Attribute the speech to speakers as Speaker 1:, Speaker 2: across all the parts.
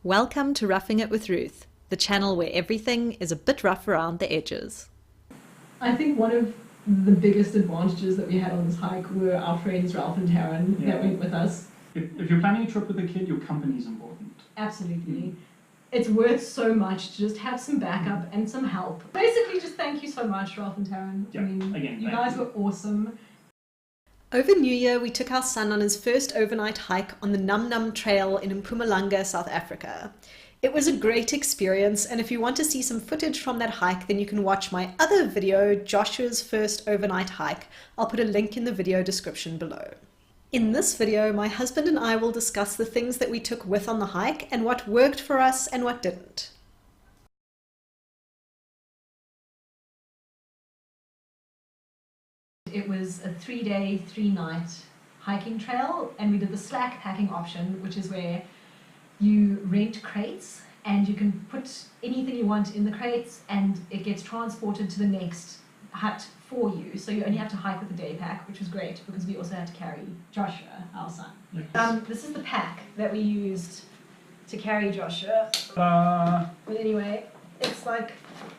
Speaker 1: Welcome to Roughing It with Ruth, the channel where everything is a bit rough around the edges.
Speaker 2: I think one of the biggest advantages that we had on this hike were our friends Ralph and Taryn that went with us.
Speaker 3: If you're planning a trip with a kid, your company is important.
Speaker 2: Absolutely. It's worth so much to just have some backup and some help. Basically, just thank you so much, Ralph and Taryn.
Speaker 3: Yeah,
Speaker 2: I mean,
Speaker 3: again,
Speaker 2: you guys were awesome.
Speaker 1: Over New Year, we took our son on his first overnight hike on the Num Num Trail in Mpumalanga, South Africa. It was a great experience, and if you want to see some footage from that hike, then you can watch my other video, Joshua's first overnight hike. I'll put a link in the video description below. In this video, my husband and I will discuss the things that we took with on the hike and what worked for us and what didn't.
Speaker 2: It was a 3-day, 3-night hiking trail, and we did the slack packing option, which is where you rent crates and you can put anything you want in the crates and it gets transported to the next hut for you. So you only have to hike with a day pack, which was great because we also had to carry Joshua, our son.
Speaker 3: Yes.
Speaker 2: This is the pack that we used to carry Joshua. But anyway, it's like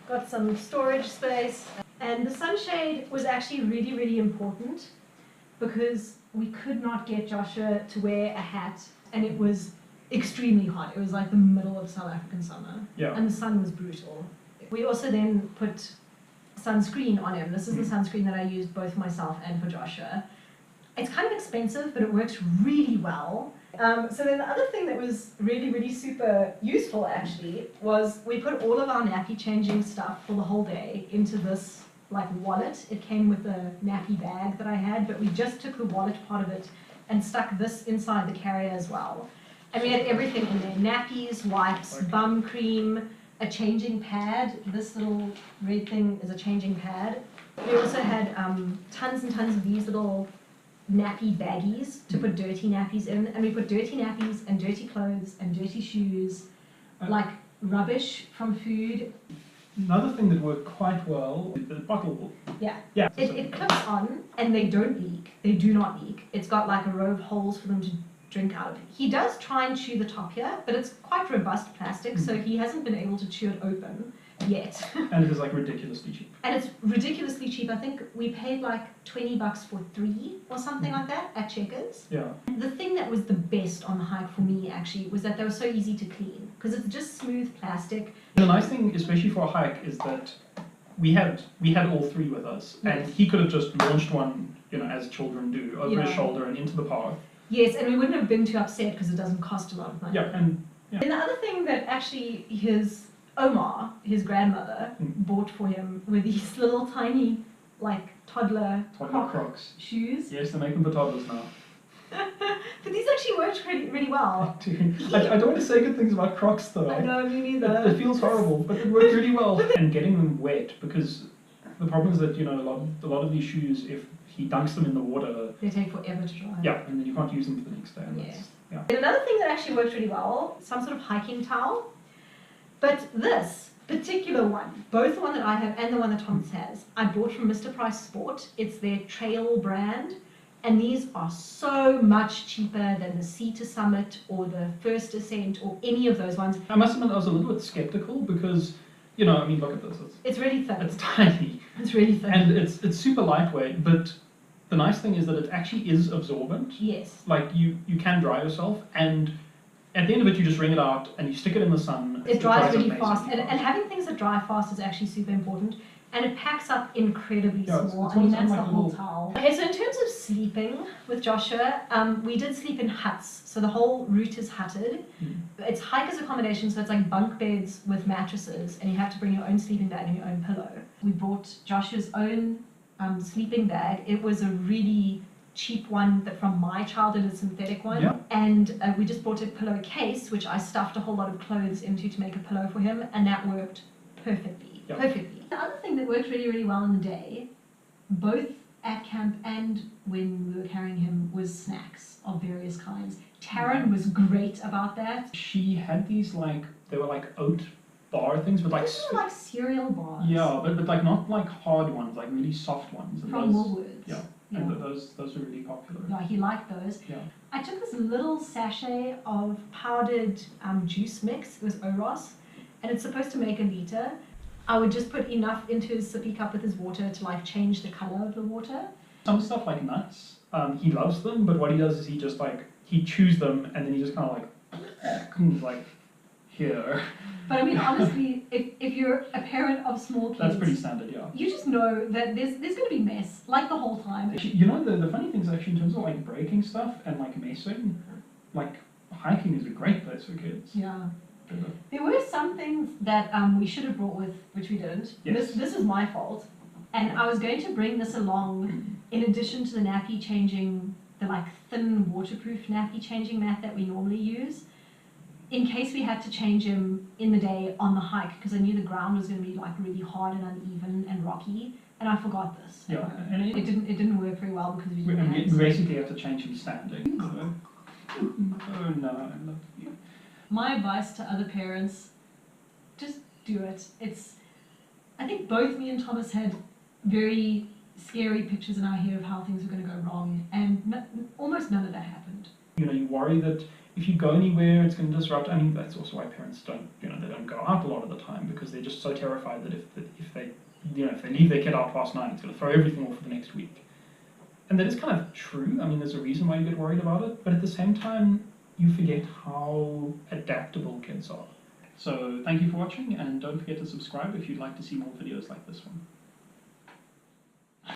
Speaker 2: got some storage space. And the sunshade was actually really, really important because we could not get Joshua to wear a hat, and it was extremely hot. It was like the middle of South African summer, and the sun was brutal. We also then put sunscreen on him. This is the sunscreen that I used both for myself and for Joshua. It's kind of expensive, but it works really well. So then the other thing that was really, really super useful actually was we put all of our nappy changing stuff for the whole day into this like wallet. It came with a nappy bag that I had, but we just took the wallet part of it and stuck this inside the carrier as well. And we had everything in there: nappies, wipes, bum cream, a changing pad. This little red thing is a changing pad. We also had tons and tons of these little nappy baggies to put dirty nappies in, and we put dirty nappies and dirty clothes and dirty shoes, like rubbish from food.
Speaker 3: Another thing that worked quite well is the bottle.
Speaker 2: Yeah.
Speaker 3: Yeah.
Speaker 2: It clips on and they don't leak. They do not leak. It's got like a row of holes for them to drink out of. He does try and chew the top here, but it's quite robust plastic, so he hasn't been able to chew it open yet.
Speaker 3: And it is like ridiculously cheap.
Speaker 2: And it's ridiculously cheap. I think we paid like $20 for 3 or something like that at Checkers.
Speaker 3: Yeah.
Speaker 2: The thing that was the best on the hike for me actually was that they were so easy to clean because it's just smooth plastic.
Speaker 3: And the nice thing, especially for a hike, is that we had all 3 with us, and he could have just launched one, as children do, over his shoulder and into the path.
Speaker 2: Yes, and we wouldn't have been too upset because it doesn't cost a lot of money.
Speaker 3: And
Speaker 2: the other thing that actually Omar, his grandmother, bought for him were these little tiny, like, toddler
Speaker 3: Crocs
Speaker 2: shoes.
Speaker 3: Yes, they make them for toddlers now.
Speaker 2: But these actually worked really well.
Speaker 3: I don't want to say good things about Crocs though.
Speaker 2: I know, me neither.
Speaker 3: It feels horrible, but it worked really well. And getting them wet, because the problem is that, a lot of these shoes, if he dunks them in the water,
Speaker 2: they take forever to dry.
Speaker 3: Yeah, and then you can't use them for the next day.
Speaker 2: And another thing that actually worked really well, some sort of hiking towel. But this particular one, both the one that I have and the one that Thomas has, I bought from Mr. Price Sport. It's their Trail brand. And these are so much cheaper than the Sea to Summit or the First Ascent or any of those ones.
Speaker 3: I must admit I was a little bit skeptical because, look at this.
Speaker 2: It's really thin.
Speaker 3: It's tiny.
Speaker 2: It's really thin.
Speaker 3: And it's super lightweight, but the nice thing is that it actually is absorbent.
Speaker 2: Yes.
Speaker 3: Like you can dry yourself, and at the end of it you just wring it out and you stick it in the sun.
Speaker 2: It dries really fast. And having things that dry fast is actually super important. And it packs up incredibly small. That's the whole towel. Okay, so in terms of sleeping with Joshua, we did sleep in huts. So the whole route is hutted. It's hikers accommodation, so it's like bunk beds with mattresses, and you have to bring your own sleeping bag and your own pillow. We brought Joshua's own sleeping bag. It was a really cheap one that from my childhood, a synthetic one.
Speaker 3: Yeah.
Speaker 2: And we just bought a pillowcase, which I stuffed a whole lot of clothes into to make a pillow for him, and that worked perfectly. Perfectly. The other thing that worked really, really well in the day, both at camp and when we were carrying him, was snacks of various kinds. Taryn was great about that.
Speaker 3: She had these they were like oat bar things, but
Speaker 2: These were like cereal bars.
Speaker 3: Yeah, but like not like hard ones, like really soft ones.
Speaker 2: From Woolworths.
Speaker 3: Yeah. And
Speaker 2: Yeah.
Speaker 3: those are really popular.
Speaker 2: Yeah, he liked those.
Speaker 3: Yeah.
Speaker 2: I took this little sachet of powdered juice mix. It was Oros, and it's supposed to make a liter. I would just put enough into his sippy cup with his water to like change the color of the water.
Speaker 3: Some stuff like nuts, he loves them, but what he does is he just like, he chews them and then he just kind of like, here.
Speaker 2: But I mean, honestly, if you're a parent of small kids,
Speaker 3: That's pretty standard, yeah.
Speaker 2: you just know that there's going to be mess, like the whole time.
Speaker 3: Actually, you know, the funny thing is actually in terms of like breaking stuff and like messing, like hiking is a great place for kids.
Speaker 2: Yeah. There were some things that we should have brought with, which we didn't.
Speaker 3: Yes.
Speaker 2: This is my fault. And I was going to bring this along in addition to the nappy changing, the like thin waterproof nappy changing mat that we normally use, in case we had to change him in the day on the hike, because I knew the ground was going to be like really hard and uneven and rocky, and I forgot this.
Speaker 3: Yeah, and
Speaker 2: It didn't work very well because we didn't
Speaker 3: we
Speaker 2: have
Speaker 3: basically have to change him standing. So. Oh no, I love you.
Speaker 2: My advice to other parents, just do it. I think both me and Thomas had very scary pictures in our head of how things were going to go wrong, and almost none of that happened.
Speaker 3: You know, you worry that if you go anywhere, it's going to disrupt. I mean, that's also why parents don't, you know, they don't go out a lot of the time because they're just so terrified that if they leave their kid out past 9, it's going to throw everything off for the next week. And that is kind of true. I mean, there's a reason why you get worried about it, but at the same time, you forget how adaptable kids are. So thank you for watching, and don't forget to subscribe if you'd like to see more videos like this one.